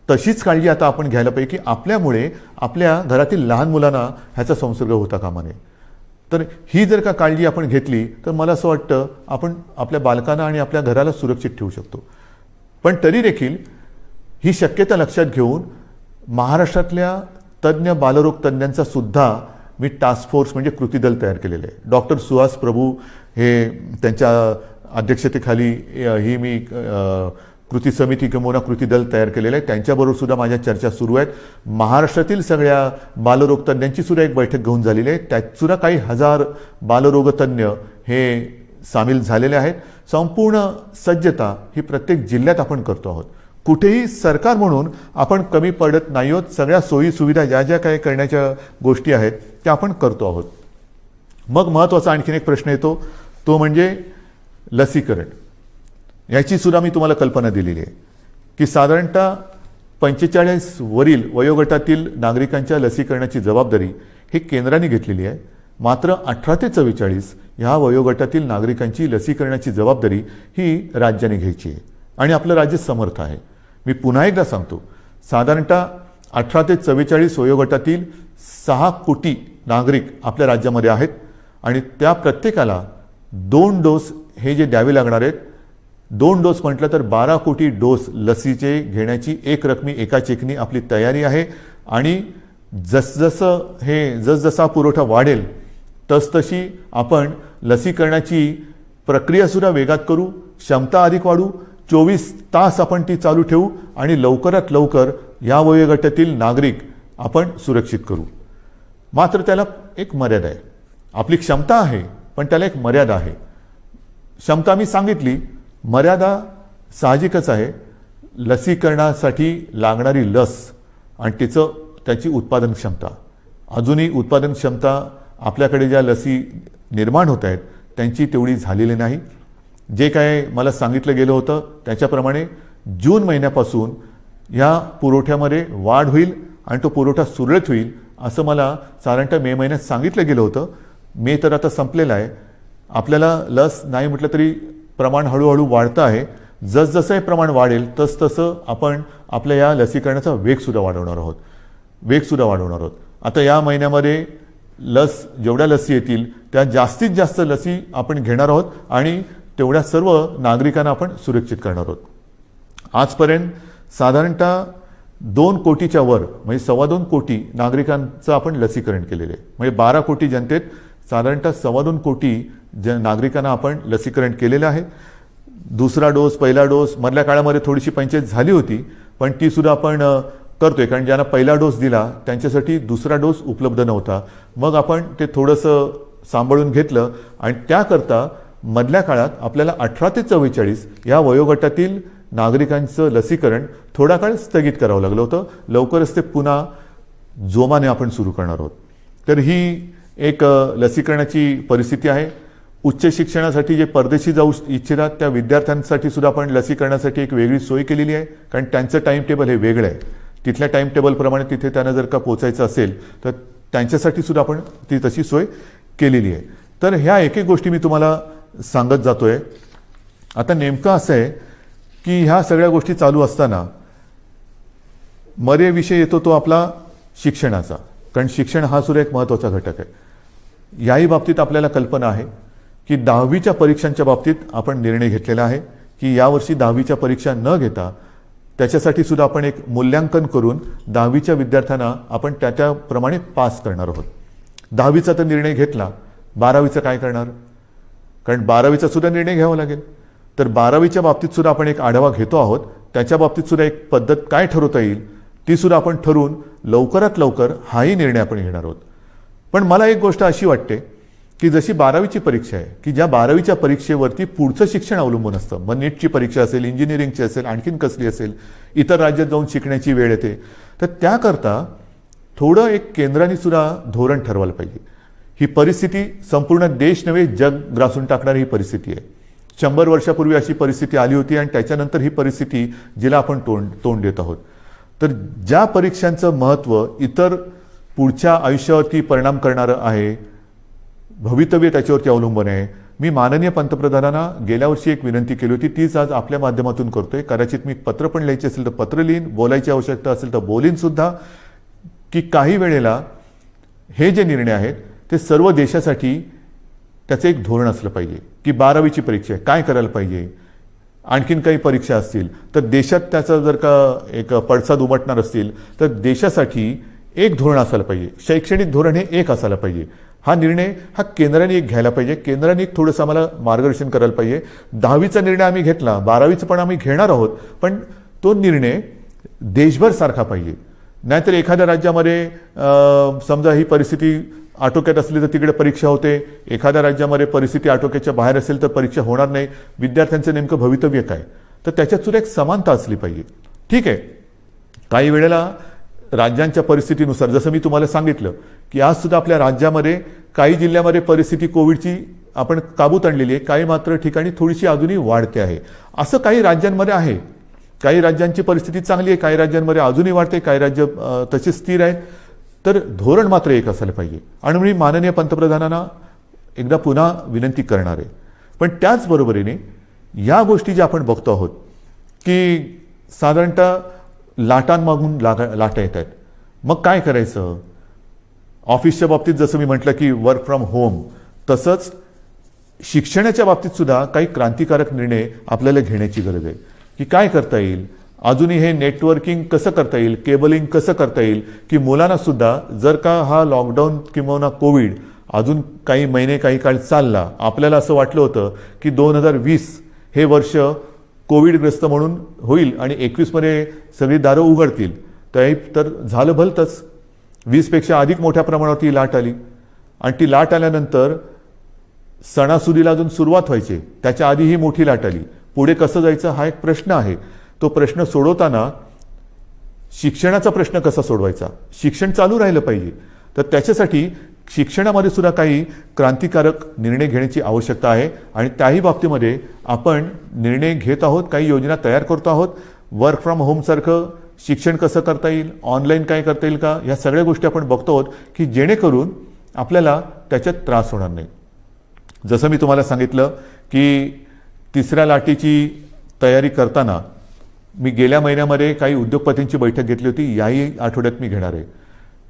तशीच काळजी आता आपण घ्यायला पाहिजे की आपल्यामुळे आपल्या घरातील लहान मुलांना ह्याचा संसर्ग होता कामा नये. तर ही जर का काळजी आपण घेतली तर मला असं वाटतं आपण आपल्या बालकांना आणि आपल्या घराला सुरक्षित ठेवू शकतो. पण तरी देखील ही शक्यता लक्षात घेऊन महाराष्ट्रातल्या तज्ज्ञ बालरोग तज्ज्ञांचा सुद्धा मी टास्क फोर्स म्हणजे कृती दल तयार केलेलं आहे. डॉक्टर सुहास प्रभू हे त्यांच्या अध्यक्षतेखाली ही मी कृती समिती किंवा कृती दल तयार केलेलं आहे. त्यांच्याबरोबर सुद्धा माझ्या चर्चा सुरू आहेत. महाराष्ट्रातील सगळ्या बालरोग तज्ज्ञांची सुद्धा एक बैठक घेऊन झालेली आहे. त्यात सुद्धा काही हजार बालरोग तज्ज्ञ हे सामील झालेले आहेत. संपूर्ण सज्जता ही प्रत्येक जिल्ह्यात आपण करतो आहोत. कुठेही सरकार म्हणून आपण कमी पडत नाही आहोत. सगळ्या सोयी सुविधा ज्या ज्या काही करण्याच्या गोष्टी आहेत त्या आपण करतो आहोत. मग महत्त्वाचा आणखीन एक प्रश्न येतो, तो म्हणजे लसीकरण. याची सुद्धा मी तुम्हाला कल्पना दिलेली आहे की साधारणतः 45 वरील वयोगटातील नागरिकांच्या लसीकरणाची जबाबदारी ही केंद्राने घेतलेली आहे. मात्र 18 ते 44 ह्या वयोगटातील नागरिकांची लसीकरणाची जबाबदारी ही राज्याने घ्यायची आहे आणि आपलं राज्य समर्थ आहे. मी पुन्हा एकदा सांगतो, साधारणतः 18 ते 44 वयोगटातील 6 कोटी नागरिक आपल्या राज्यामध्ये आहेत आणि त्या प्रत्येकाला 2 डोस हे जे द्यावे लागणार आहेत, 2 डोस म्हटलं तर 12 कोटी डोस लसीचे घेण्याची एक रकमी एका चेकनी आपली तयारी आहे. आणि जसजसा पुरवठा वाढेल तसतशी आपण लसीकरणाची प्रक्रियासुद्धा वेगात करू, क्षमता अधिक वाढू, 24 तास आपण ती चालू ठेवू आणि लवकरात लवकर या वयोगटातील नागरिक आपण सुरक्षित करू. मात्र त्याला एक मर्यादा आहे. आपली क्षमता आहे पण त्याला एक मर्यादा आहे. क्षमता मी सांगितली, मर्यादा साहजिकच आहे. लसीकरणासाठी लागणारी लस आणि त्याची उत्पादन क्षमता, अजूनही उत्पादन क्षमता आपल्याकडे ज्या लसी निर्माण होत आहेत त्यांची तेवढी झालेली नाही. जे काय मला सांगितलं गेलं होतं त्याच्याप्रमाणे जून महिन्यापासून या पुरवठ्यामध्ये वाढ होईल आणि तो पुरवठा सुरळीत होईल असं मला साधारणतः मे महिन्यात सांगितलं गेलं होतं. मे तर आता संपलेला आहे. आपल्याला लस नाही म्हटलं तरी प्रमाण हळूहळू वाढतं आहे. जसजसं हे प्रमाण वाढेल तसतसं आपण आपल्या या लसीकरणाचा वेगसुद्धा वाढवणार आहोत. आता या महिन्यामध्ये जेवढ्या लसी येतील त्या जास्तीत जास्त लसी आपण घेणार आहोत आणि तेवढ्या सर्व नागरिकांना आपण सुरक्षित करणार आहोत. आजपर्यंत साधारणतः 2 कोटीच्या वर म्हणजे 2.25 कोटी नागरिकांचं आपण लसीकरण केलेलं आहे. म्हणजे 12 कोटी जनतेत साधारणतः 2.25 कोटी नागरिकांना आपण लसीकरण केलेलं आहे. दुसरा डोस, पहिला डोस मधल्या काळामध्ये थोडीशी पंचायत झाली होती, पण ती सुद्धा आपण करतोय, कारण ज्यांना पहिला डोस दिला त्यांच्यासाठी दुसरा डोस उपलब्ध नव्हता. मग आपण ते थोडंसं सांभाळून घेतलं आणि त्याकरता मधल्या काळात आपल्याला 18 ते 44 या वयोगटातील नागरिकांचं लसीकरण थोडा काळ स्थगित करावं लागलं होतं. लवकरच ते पुन्हा जोमाने आपण सुरू करणार आहोत. तर ही एक लसीकरणाची परिस्थिती आहे. उच्च शिक्षणासाठी जे परदेशी जाऊ इच्छितात त्या विद्यार्थ्यांसाठी सुद्धा आपण लसीकरणासाठी एक वेगळी सोय केलेली आहे, कारण त्यांचं टाइम टेबल हे वेगळं आहे. तिथल्या टाइम टेबलप्रमाणे तिथे त्यांना जर का पोचायचं असेल तर त्यांच्यासाठी सुद्धा आपण ती तशी सोय केलेली आहे. तर ह्या एक एक गोष्टी मी तुम्हाला सांगत जातोय. आता नेमकं असं आहे की ह्या सगळ्या गोष्टी चालू असताना विषय येतो तो आपला शिक्षणाचा, कारण शिक्षण हा सुद्धा एक महत्त्वाचा घटक आहे. याही बाबतीत आपल्याला कल्पना आहे की 10वीच्या परीक्षांच्या बाबतीत आपण निर्णय घेतलेला आहे की यावर्षी 10वीच्या परीक्षा न घेता त्याच्यासाठी सुद्धा आपण एक मूल्यांकन करून 10वीच्या विद्यार्थ्यांना आपण त्याप्रमाणे पास करणार आहोत. 10वीचा तर निर्णय घेतला, 12वीचं काय करणार? कारण 12वीचा सुद्धा निर्णय घ्यावा लागेल. तर 12वीच्या बाबतीत सुद्धा आपण एक आढावा घेतो आहोत. त्याच्या बाबतीत सुद्धा एक पद्धत काय ठरवता येईल ती सुद्धा आपण ठरवून लवकरात लवकर हाही निर्णय आपण घेणार आहोत. पण मला एक गोष्ट अशी वाटते की जशी 12वीची परीक्षा आहे की ज्या 12वीच्या परीक्षेवरती पुढचं शिक्षण अवलंबून असतं. मग नीटची परीक्षा असेल, इंजिनिअरिंगची असेल, आणखीन कसली असेल, इतर राज्यात जाऊन शिकण्याची वेळ येते. तर त्याकरता थोडं एक केंद्राने सुद्धा धोरण ठरवायला पाहिजे. ही परिस्थिती संपूर्ण देश नव्हे जग ग्रासून टाकणारी ही परिस्थिती आहे. 100 वर्षापूर्वी अशी परिस्थिती आली होती आणि त्याच्यानंतर ही परिस्थिती जिला आपण तोंड देत आहोत. तर ज्या परीक्षांचं महत्त्व इतर पुढच्या आयुष्यावरती परिणाम करणारं आहे, भवितव्य त्याच्यावरती अवलंबून आहे. मी माननीय पंतप्रधानांना गेल्या वर्षी एक विनंती केली होती, तीच आज आपल्या माध्यमातून करतोय. कदाचित मी पत्र पण लिहायचे असेल तर पत्र लिहीन, बोलायची आवश्यकता असेल तर बोलीन सुद्धा, की काही वेळेला हे जे निर्णय आहेत ते सर्व देशासाठी त्याचं एक धोरण असलं पाहिजे. की 12वीची परीक्षा आहे, काय करायला पाहिजे, आणखीन काही परीक्षा असतील तर देशात त्याचा जर का एक पडसाद उमटणार असतील तर देशासाठी एक धोरण असायला पाहिजे. शैक्षणिक धोरण हे एक असायला पाहिजे. हा निर्णय हा केंद्राने एक घ्यायला पाहिजे. केंद्राने एक थोडंसं आम्हाला मार्गदर्शन करायला पाहिजे. 10वीचा निर्णय आम्ही घेतला, 12वीचं पण आम्ही घेणार आहोत, पण तो निर्णय देशभर सारखा पाहिजे. नाहीतर एखाद्या राज्यामध्ये समजा ही परिस्थिती आटोक्यात असली तर तिकडे परीक्षा होते, एखाद्या राज्यामध्ये परिस्थिती आटोक्याच्या बाहेर असेल तर परीक्षा होणार नाही. विद्यार्थ्यांचं नेमकं भवितव्य काय, तर त्याच्यात सुद्धा एक समानता असली पाहिजे. ठीक आहे, काही वेळेला राज्यांच्या परिस्थितीनुसार, जसं मी तुम्हाला सांगितलं की आज सुद्धा आपल्या राज्यामध्ये काही जिल्ह्यामध्ये परिस्थिती कोविडची आपण काबूत आणलेली आहे, काही मात्र ठिकाणी थोडीशी अजूनही वाढते आहे. असं काही राज्यांमध्ये आहे. काही राज्यांची परिस्थिती चांगली आहे, काही राज्यांमध्ये अजूनही वाढते, काही राज्य तसे स्थिर आहेत. तर धोरण मात्र एक असायला पाहिजे. आणि मी माननीय पंतप्रधानांना एकदा पुन्हा विनंती करणार आहे. पण त्याचबरोबरीने या गोष्टी ज्या आपण बघतो आहोत की साधारणतः लाटांमागून लाटा येत आहेत, मग काय करायचं. ऑफिसच्या बाबतीत जसं मी म्हटलं की वर्क फ्रॉम होम, तसंच शिक्षणाच्या बाबतीत सुद्धा काही क्रांतिकारक निर्णय आपल्याला घेण्याची गरज आहे. की काय करता येईल, अजूनही हे नेटवर्किंग कसं करता येईल, केबलिंग कसं करता येईल, की मुलांना सुद्धा जर का हा लॉकडाऊन किंवा कोविड अजून काही महिने काही काळ चालला, आपल्याला असं वाटलं होतं की 2020 हे वर्ष कोविडग्रस्त म्हणून होईल आणि 21मध्ये सगळी दारं उघडतील, तर झालं भलतंच. 20पेक्षा अधिक मोठ्या प्रमाणावर ती लाट आली आणि ती लाट आल्यानंतर सणासुदीला अजून सुरुवात व्हायची, त्याच्या आधी ही मोठी लाट आली. पुढे कसं जायचं हा एक प्रश्न आहे. तो प्रश्न सोडवताना शिक्षणाचा प्रश्न कसा सोडवायचा, शिक्षण चालू राहिलं पाहिजे. तर त्याच्यासाठी शिक्षणामध्ये सुद्धा काही क्रांतिकारक निर्णय घेण्याची आवश्यकता आहे आणि त्याही बाबतीमध्ये आपण निर्णय घेत आहोत, काही योजना तयार करतो आहोत. वर्क फ्रॉम होमसारखं शिक्षण कसं करता येईल, ऑनलाईन काय करता येईल का, या सगळ्या गोष्टी आपण बघतो आहोत की जेणेकरून आपल्याला त्याच्यात त्रास होणार नाही. जसं मी तुम्हाला सांगितलं की तिसऱ्या लाटेची तयारी करताना मी गेल्या महिन्यामध्ये काही उद्योगपतींची बैठक घेतली होती, याही आठवड्यात मी घेणार आहे.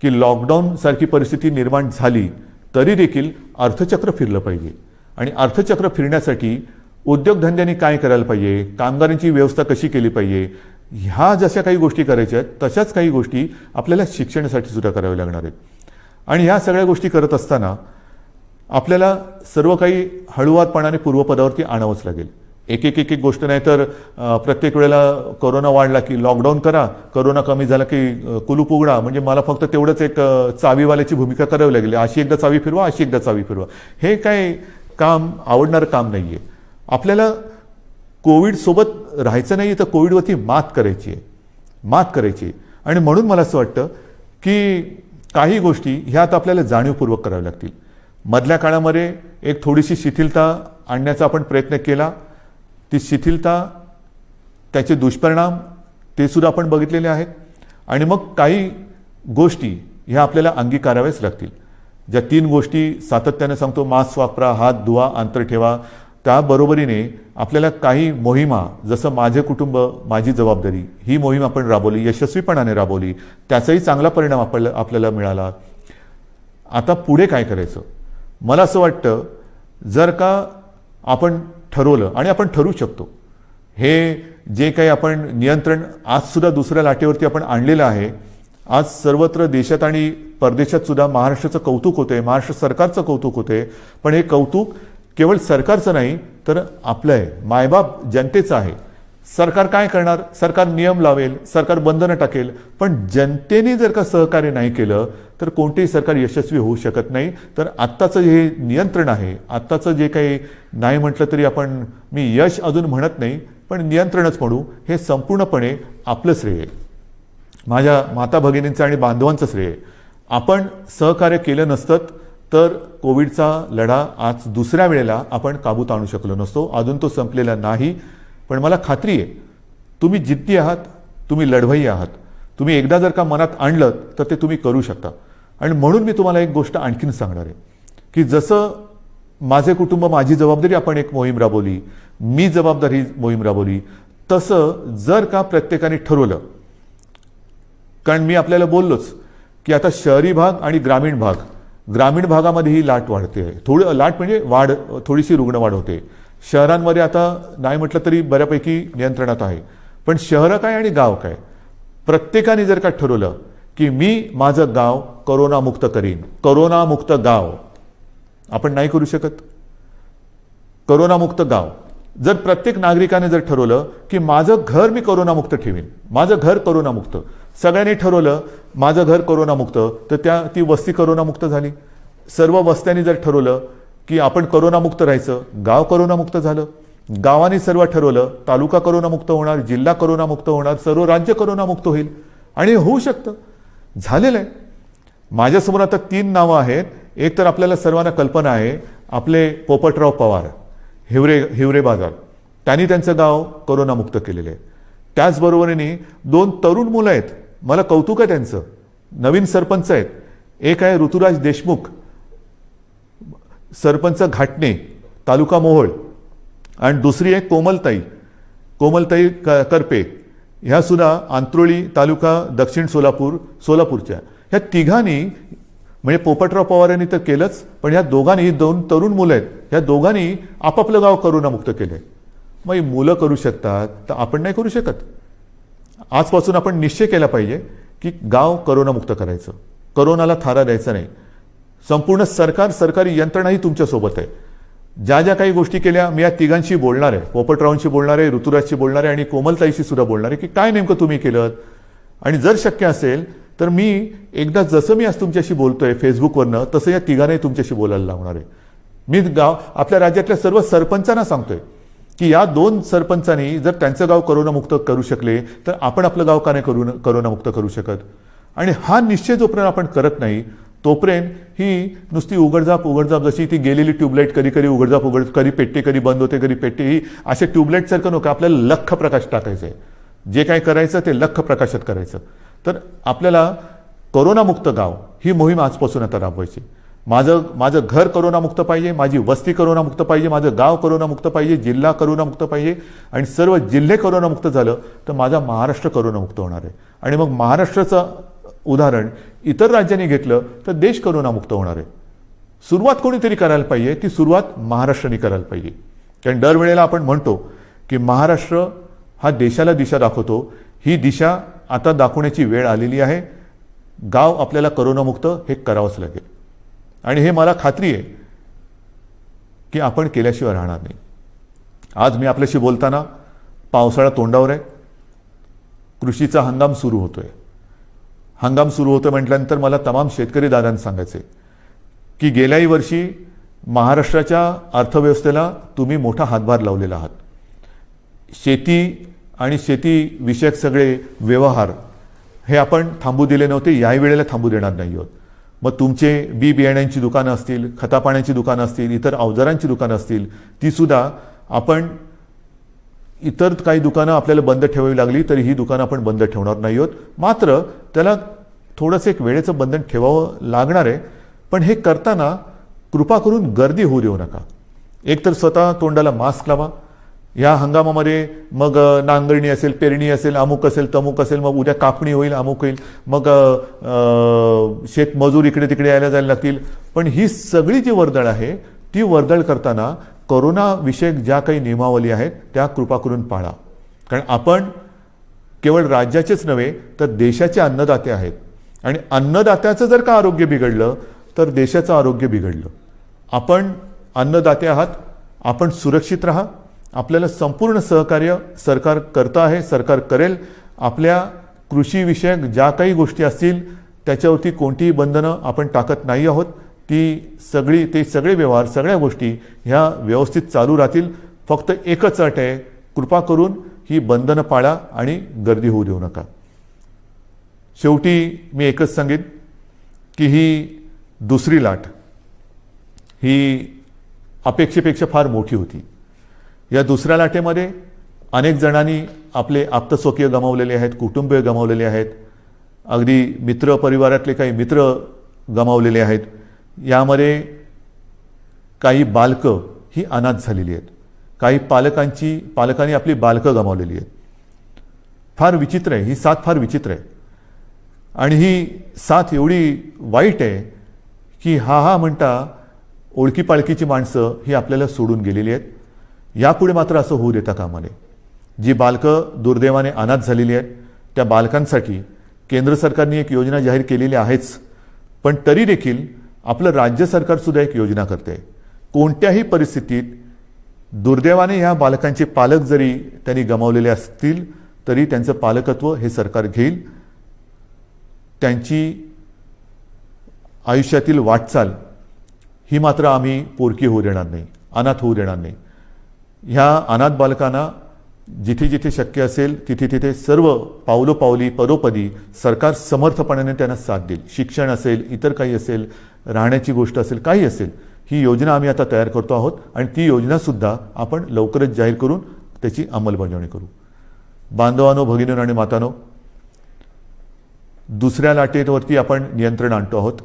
की लॉकडाऊन सारखी परिस्थिती निर्माण झाली तरी देखील अर्थचक्र फिरलं पाहिजे आणि अर्थचक्र फिरण्यासाठी उद्योगधंद्यांनी काय करायला पाहिजे, कामगारांची व्यवस्था कशी केली पाहिजे, ह्या जशा काही गोष्टी करायच्या आहेत तशाच काही गोष्टी आपल्याला शिक्षणासाठी सुद्धा कराव्या लागणार आहेत. आणि ह्या सगळ्या गोष्टी करत असताना आपल्याला सर्व काही हळूवारपणाने पूर्वपदावरती आणावंच लागेल. एक एक एक एक गोष्ट नाही तर प्रत्येक वेळेला कोरोना वाढला की लॉकडाऊन करा, कोरोना कमी झाला की कुलूप उघडा, म्हणजे मला फक्त तेवढंच एक चावीवाल्याची भूमिका करावी लागेल. अशी एकदा चावी फिरवा, अशी एकदा चावी फिरवा, हे काय काम आवडणारं काम नाही आहे. आपल्याला कोविडसोबत राहायचं नाही तर कोविडवरती मात करायची आहे. आणि म्हणून मला असं वाटतं की काही गोष्टी ह्या आता आपल्याला जाणीवपूर्वक कराव्या लागतील. मधल्या काळामध्ये एक थोडीशी शिथिलता आणण्याचा आपण प्रयत्न केला. ती शिथिलता, त्याचे दुष्परिणाम ते सुद्धा आपण बघितलेले आहेत. आणि मग काही गोष्टी ह्या आपल्याला अंगीकाराव्याच लागतील. ज्या 3 गोष्टी सातत्याने सांगतो, मास्क वापरा, हात धुवा, अंतर ठेवा, त्याबरोबरीने आपल्याला काही मोहिमा, जसं माझे कुटुंब माझी जबाबदारी, ही मोहीम आपण राबवली, यशस्वीपणाने राबवली, त्याचाही चांगला परिणाम आपल्याला मिळाला. आता पुढे काय करायचं, मला असं वाटतं जर का आपण ठरवलं, आणि आपण ठरवू शकतो, हे जे काही आपण नियंत्रण आजसुद्धा दुसऱ्या लाटेवरती आपण आणलेलं आहे, आज सर्वत्र देशात आणि परदेशात सुद्धा महाराष्ट्राचं कौतुक होते, महाराष्ट्र सरकारचं कौतुक होते. पण हे कौतुक केवळ सरकारचं नाही तर आपलं आहे, मायबाप जनतेचं आहे. सरकार काय करणार, सरकार नियम लावेल, सरकार बंधनं टाकेल, पण जनतेने जर का सहकार्य नाही केलं तर कोणतेही सरकार यशस्वी होऊ शकत नाही. तर आत्ताचं हे नियंत्रण आहे, आत्ताचं जे काही नाही म्हटलं तरी आपण, मी यश अजून म्हणत नाही पण नियंत्रणच म्हणू, हे संपूर्णपणे आपलं श्रेय आहे, माझ्या माता भगिनींचं आणि बांधवांचं श्रेय आहे. आपण सहकार्य केलं नसतं तर कोविडचा लढा आज दुसऱ्या वेळेला आपण काबूत आणू शकलो नसतो. अजून तो संपलेला नाही, पण मला खात्री आहे तुम्ही जिद्दी आहात, तुम्ही लढवई आहात. तुम्ही एकदा जर का मनात आणलं तर ते तुम्ही करू शकता. आणि म्हणून मी तुम्हाला एक गोष्ट आणखीन सांगणार आहे की जसं माझे कुटुंब माझी जबाबदारी आपण एक मोहीम राबवली, मी जबाबदारी मोहीम राबवली, तसं जर का प्रत्येकाने ठरवलं, कारण मी आपल्याला बोललोच की आता शहरी भाग आणि ग्रामीण भागामध्ये ही लाट वाढते. थोडी लाट म्हणजे थोडीशी रुग्णवाढ होते. शहरांमध्ये आता नाही म्हटलं तरी बऱ्यापैकी नियंत्रणात आहे, पण शहरं काय आणि गाव काय, प्रत्येकाने जर का ठरवलं की मी माझं गाव करोनामुक्त करीन, करोनामुक्त गाव आपण नाही करू शकत. करोनामुक्त गाव जर प्रत्येक नागरिकाने जर ठरवलं की माझं घर मी करोनामुक्त ठेवीन, माझं घर करोनामुक्त, सगळ्यांनी ठरवलं माझं घर करोनामुक्त, तर ती वस्ती करोनामुक्त झाली. सर्व वस्त्यांनी जर ठरवलं की आपण करोनामुक्त राहायचं, गाव करोनामुक्त झालं. गावाने सर्व ठरवलं तालुका करोनामुक्त होणार, जिल्हा करोनामुक्त होणार, सर्व राज्य करोनामुक्त होईल. आणि होऊ शकतं, झालेलं आहे. माझ्यासमोर आता 3 नावं आहेत. एक तर आपल्याला सर्वांना कल्पना आहे, आपले पोपटराव पवार, हिवरे बाजार, त्यांनी त्यांचं गाव करोनामुक्त केलेलं आहे. त्याचबरोबरीने 2 तरुण मुलं आहेत, मला कौतुक आहे त्यांचं, नवीन सरपंच आहेत. एक आहे ऋतुराज देशमुख, सरपंच घाटणे, तालुका मोहोळ, आणि दुसरी आहे कोमलताई करपे, ह्या सुद्धा आंत्रोळी तालुका दक्षिण सोलापूरच्या. ह्या तिघांनी म्हणजे पोपटराव पवारांनी तर केलंच, पण ह्या दोघांनी 2 तरुण मुलं आहेत, ह्या दोघांनी आपापलं गाव करोनामुक्त केलंय. मग मुलं करू शकतात तर आपण नाही करू शकत. आजपासून आपण निश्चय केला पाहिजे की गाव करोनामुक्त करायचं, करोनाला थारा द्यायचा नाही. संपूर्ण सरकारी यंत्रणाही तुमच्यासोबत आहे. ज्या ज्या काही गोष्टी केल्या मी या तिघांशी बोलणार आहे, पोपटरावांशी बोलणार आहे, ऋतुराजशी बोलणार आहे आणि कोमलताईशी सुद्धा बोलणार आहे की काय नेमकं तुम्ही केलं. आणि जर शक्य असेल तर मी एकदा जसं मी आज तुमच्याशी बोलतोय फेसबुकवरनं, तसं या तिघांनाही तुमच्याशी बोलायला लावणार आहे. मी आपल्या राज्यातल्या सर्व सरपंचांना सांगतोय की या 2 सरपंचांनी जर त्यांचं गाव करोनामुक्त करू शकले तर आपण आपलं गाव का नाही करोनामुक्त करू शकत. आणि हा निश्चय जोपर्यंत आपण करत नाही तोपर्यंत ही नुसती उघडझाप जशी ती गेलेली ट्यूबलाईट कधी उघडझाप कधी पेटते, कधी बंद होते, कधी पेटते, ही असे ट्यूबलाईट सारखं नको. आपल्याला लख्ख प्रकाश टाकायचं आहे. जे काही करायचं ते लख्ख प्रकाशात करायचं. तर आपल्याला करोनामुक्त गाव ही मोहीम आजपासून आता राबवायची. माझं घर करोनामुक्त पाहिजे, माझी वस्ती करोनामुक्त पाहिजे, माझं गाव करोनामुक्त पाहिजे, जिल्हा करोनामुक्त पाहिजे. आणि सर्व जिल्हे करोनामुक्त झालं तर माझा महाराष्ट्र करोनामुक्त होणार आहे. आणि मग महाराष्ट्राचं उदाहरण इतर राज्यांनी घेतलं तर देश करोनामुक्त होणार आहे. सुरुवात कोणीतरी करायला पाहिजे, ती सुरुवात महाराष्ट्राने करायला पाहिजे. कारण दरवेळेला आपण म्हणतो की महाराष्ट्र हा देशाला दिशा दाखवतो. ही दिशा आता दाखवण्याची वेळ आलेली आहे. गाव आपल्याला करोनामुक्त हे करावंच लागेल. आणि हे मला खात्री आहे की आपण केल्याशिवाय राहणार नाही. आज मी आपल्याशी बोलताना पावसाळा तोंडावर आहे, कृषीचा हंगाम सुरू होतोय. हंगाम सुरू होतं म्हटल्यानंतर मला तमाम शेतकरी दादांना सांगायचे की गेल्याही वर्षी महाराष्ट्राच्या अर्थव्यवस्थेला तुम्ही मोठा हातभार लावलेला आहात. शेती आणि शेतीविषयक सगळे व्यवहार हे आपण थांबू दिले नव्हते, याही वेळेला थांबू देणार नाही आहोत. मग तुमचे बियाण्यांची दुकानं असतील, खतापाण्याची दुकानं असतील, इतर अवजारांची दुकानं असतील, तीसुद्धा आपण इतर काही दुकानं आपल्याला बंद ठेवावी लागली तरी ही दुकानं आपण बंद ठेवणार नाही आहोत. मात्र त्याला थोडंसं एक वेळेचं बंधन ठेवावं लागणार आहे. पण हे करताना कृपा करून गर्दी होऊ देऊ नका. एकतर स्वतः तोंडाला मास्क लावा. या हंगामामध्ये मग नांगरणी असेल, पेरणी असेल, अमुक असेल, तमुक असेल, मग उद्या कापणी होईल, अमुक होईल, मग शेतमजूर इकडे तिकडे यायला जायला लागतील. पण ही सगळी जी वर्दळ आहे ती वर्दळ करताना कोरोना विषयक ज्या काही नियमावली आहेत त्या कृपा करून पाळा. कारण आपण केवळ राज्याचेच नव्हे तर देशाचे अन्नदाते आहेत. आणि अन्नदात्याचं जर का आरोग्य बिघडलं तर देशाचं आरोग्य बिघडलं. आपण अन्नदाते आहात, आपण सुरक्षित राहा. आपल्याला संपूर्ण सहकार्य सरकार करतं आहे, सरकार करेल. आपल्या कृषीविषयक ज्या काही गोष्टी असतील त्याच्यावरती कोणतीही बंधनं आपण टाकत नाही आहोत. ते सगळे व्यवहार, सगळ्या गोष्टी ह्या व्यवस्थित चालू राहतील. फक्त एकच अट आहे, कृपा करून ही बंधनं पाळा आणि गर्दी होऊ देऊ नका. शेवटी मी एकच सांगेन की ही दुसरी लाट ही अपेक्षेपेक्षा फार मोठी होती. या दुसऱ्या लाटेमध्ये अनेक जणांनी आपले आप्तस्वकीय गमावलेले आहेत, कुटुंबीय गमावलेले आहेत, अगदी मित्र परिवारातले काही मित्र गमावलेले आहेत. यामध्ये काही बालकं ही अनाथ झालेली आहेत, काही पालकांनी आपली बालकं गमावलेली आहेत. फार विचित्र आहे, ही साथ फार विचित्र आहे. आणि ही साथ एवढी वाईट आहे की हा म्हणता ओळखीपाळखीची माणसं ही आपल्याला सोडून गेलेली आहेत. यापुढे मात्र असं होऊ देता कामा नये. जी बालकं दुर्दैवाने अनाथ झालेली आहेत त्या बालकांसाठी केंद्र सरकारने एक योजना जाहीर केलेली आहेच, पण तरी देखील आपलं राज्य सरकारसुद्धा एक योजना करते आहे. कोणत्याही परिस्थितीत दुर्दैवाने ह्या बालकांचे पालक जरी त्यांनी गमावलेले असतील तरी त्यांचं पालकत्व हे सरकार घेईल. त्यांची आयुष्यातील वाटचाल ही मात्र आम्ही पोरकी होऊ देणार नाही, अनाथ होऊ देणार नाही. ह्या अनाथ बालकांना जिथे जिथे शक्य असेल तिथे तिथे सर्व पावलोपावली परोपदी सरकार समर्थपणाने त्यांना साथ देईल. शिक्षण असेल, इतर काही असेल, राहण्याची गोष्ट असेल, काही असेल, ही योजना आम्ही आता तयार करतो आहोत आणि ती योजनासुद्धा आपण लवकरच जाहीर करून त्याची अंमलबजावणी करू. बांधवांनो, भगिनींनो आणि मातांनो, दुसऱ्या लाटेवरती आपण नियंत्रण आणतो आहोत.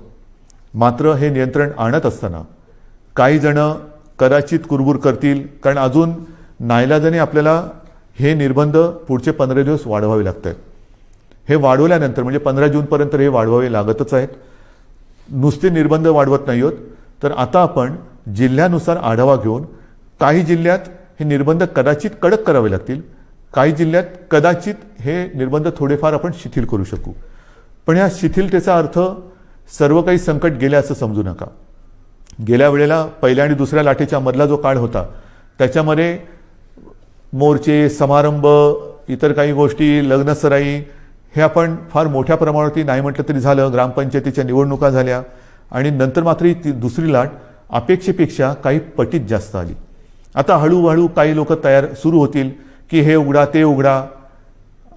मात्र हे नियंत्रण आणत असताना काही जण कदाचित कुरबुर करतील, कारण अजून नाईलाजाने आपल्याला हे निर्बंध पुढचे 15 दिवस वाढवावे लागत आहेत. हे वाढवल्यानंतर म्हणजे 15 जूनपर्यंत हे वाढवावे लागतच आहेत. नुसते निर्बंध वाढवत नाही आहोत, तर आता आपण जिल्ह्यानुसार आढावा घेऊन काही जिल्ह्यात हे निर्बंध कदाचित कडक करावे लागतील, काही जिल्ह्यात कदाचित हे निर्बंध थोडेफार आपण शिथिल करू शकू. पण या शिथिलतेचा अर्थ सर्व काही संकट गेले असं समजू नका. गेल्या वेळेला पहिल्या आणि दुसऱ्या लाटेच्या मधला जो काळ होता त्याच्यामध्ये मोर्चे, समारंभ, इतर काही गोष्टी, लग्नसराई हे आपण फार मोठ्या प्रमाणावरती नाही म्हटलं तरी झालं. ग्रामपंचायतीच्या निवडणुका झाल्या आणि नंतर मात्र ती दुसरी लाट अपेक्षेपेक्षा काही पटीत जास्त आली. आता हळूहळू काही लोक सुरू होतील की हे उघडा, ते उघडा,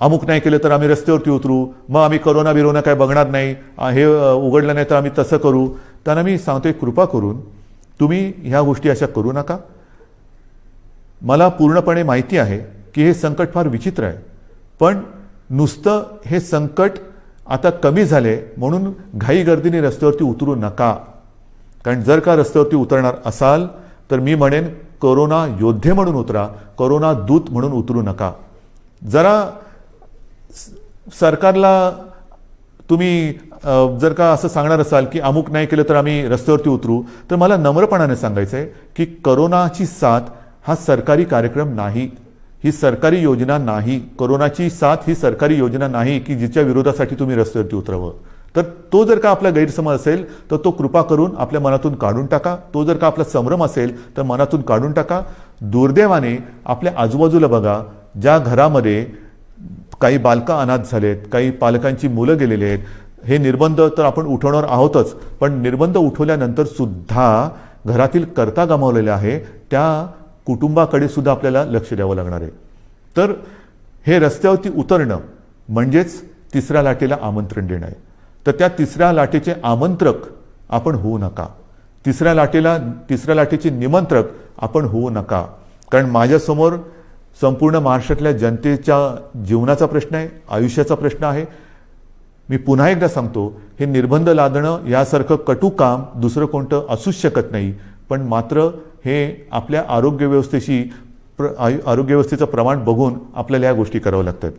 अमुक नाही केलं तर आम्ही रस्त्यावरती उतरू, मग आम्ही करोना काय बघणार नाही, हे उघडलं नाही तर आम्ही तसं करू. त्यांना मी सांगतोय, कृपा करून तुम्ही ह्या गोष्टी अशा करू नका. मला पूर्णपणे माहिती आहे की हे संकट फार विचित्र आहे, पण नुसतं हे संकट आता कमी झाले म्हणून घाईगर्दीने रस्त्यावरती उतरू नका. कारण जर का रस्त्यावरती उतरणार असाल तर मी म्हणेन कोरोना योद्धे म्हणून उतरा, कोरोना दूत म्हणून उतरू नका. जरा सरकारला तुम्ही जर का असं सांगणार असाल की अमुक नाही केलं तर आम्ही रस्त्यावरती उतरू, तर मला नम्रपणाने सांगायचं आहे की कोरोनाची साथ हा सरकारी कार्यक्रम नाही, ही सरकारी योजना नाही. कोरोनाची साथ ही सरकारी योजना नाही की जिच्या विरोधासाठी तुम्ही रस्त्यावरती उतरावं. तर तो जर का आपला गैरसमज असेल तर तो कृपा करून आपल्या मनातून काढून टाका. तो जर का आपला संभ्रम असेल तर मनातून काढून टाका. दुर्दैवाने आपल्या आजूबाजूला बघा, ज्या घरामध्ये काही बालकं अनाथ झालेत, काही पालकांची मुलं गेलेली आहेत, हे निर्बंध तर आपण उठवणार आहोतच, पण निर्बंध उठवल्यानंतर सुद्धा घरातील कर्ता गमावलेले आहे त्या कुटुंबाकडे सुद्धा आपल्याला लक्ष द्यावं लागणार आहे. तर हे रस्त्यावरती उतरणं म्हणजेच तिसऱ्या लाटेला आमंत्रण देणं आहे. तर त्या तिसऱ्या लाटेचे आमंत्रक आपण होऊ नका, तिसऱ्या लाटेचे निमंत्रक आपण होऊ नका. कारण माझ्यासमोर संपूर्ण महाराष्ट्रातल्या जनतेच्या जीवनाचा प्रश्न आहे, आयुष्याचा प्रश्न आहे. मी पुन्हा एकदा सांगतो, हे निर्बंध लादणं यासारखं कटू काम दुसरं कोणतं असूच शकत नाही, पण मात्र हे आपल्या आरोग्य व्यवस्थेचं प्रमाण बघून आपल्याला या गोष्टी कराव्या लागतात.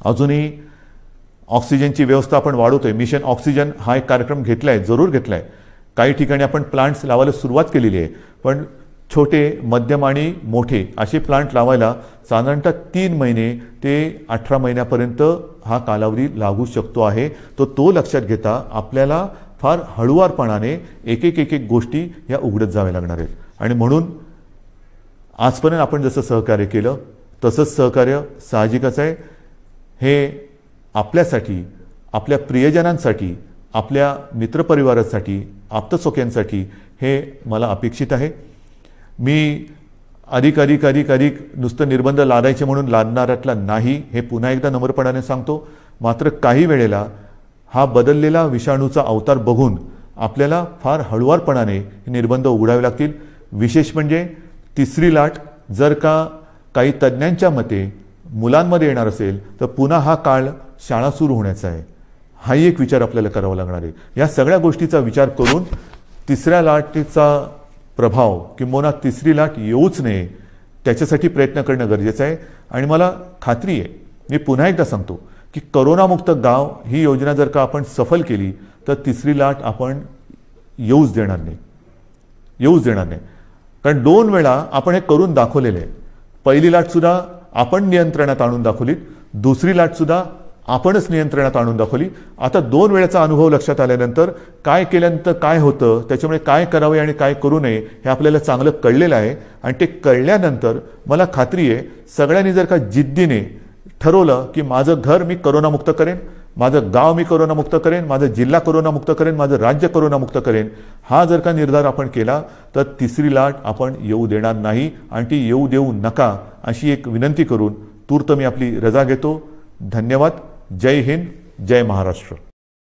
अजूनही ऑक्सिजनची व्यवस्था आपण वाढवतोय. मिशन ऑक्सिजन हा एक कार्यक्रम घेतलाय, जरूर घेतलाय. काही ठिकाणी आपण प्लांट्स लावायला सुरुवात केलेली आहे, पण छोटे, मध्यम आणि मोठे असे प्लांट लावायला साधारणतः 3 महिने ते 18 महिन्यापर्यंत हा कालावधी लागू शकतो आहे. तो लक्षात घेता आपल्याला फार हळुवारपणाने एक एक गोष्टी ह्या उघडत जाव्या लागणार आहेत. आणि म्हणून आजपर्यंत आपण जसं सहकार्य केलं तसंच सहकार्य साहजिकच आहे. हे आपल्यासाठी, आपल्या प्रियजनांसाठी, आपल्या मित्रपरिवारासाठी, आप्तसोक्यांसाठी हे मला अपेक्षित आहे. मी अधिक नुसतं निर्बंध लादायचे म्हणून लादणाऱ्यातला नाही, हे पुन्हा एकदा नम्रपणाने सांगतो. मात्र काही वेळेला हा बदललेला विषाणूचा अवतार बघून आपल्याला फार हळुवारपणाने हे निर्बंध उघडावे लागतील. विशेष म्हणजे तिसरी लाट जर का काही तज्ज्ञांच्या मते मुलांमध्ये येणार असेल तर पुन्हा हा काळ शाळा सुरू होण्याचा आहे. हाही एक विचार आपल्याला करावा लागणार आहे. या सगळ्या गोष्टीचा विचार करून तिसऱ्या लाटेचा प्रभाव किंबहुना तिसरी लाट येऊच नये त्याच्यासाठी प्रयत्न करणं गरजेचं आहे. आणि मला खात्री आहे, मी पुन्हा एकदा सांगतो की करोनामुक्त गाव ही योजना जर का आपण सफल केली तर तिसरी लाट आपण येऊच देणार नाही. कारण 2 वेळा आपण हे करून दाखवलेलं आहे. पहिली लाटसुद्धा आपण नियंत्रणात आणून दाखवली, दुसरी लाटसुद्धा आपणच नियंत्रणात आणून दाखवली. आता 2 वेळेचा अनुभव लक्षात आल्यानंतर काय केल्यानंतर काय होतं, त्याच्यामुळे काय करावे आणि काय करू नये हे आपल्याला चांगलं कळलेलं आहे. आणि ते कळल्यानंतर मला खात्री आहे सगळ्यांनी जर का जिद्दीने ठरवलं की माझं घर मी करोनामुक्त करेन, माझं गाव मी करोनामुक्त करेन, माझं जिल्हा करोनामुक्त करेन, माझं राज्य करोनामुक्त करेन, हा जर का निर्धार आपण केला तर तिसरी लाट आपण येऊ देणार नाही आणि ती येऊ देऊ नका अशी एक विनंती करून तूर्त मी आपली रजा घेतो. धन्यवाद. जय हिंद, जय महाराष्ट्र.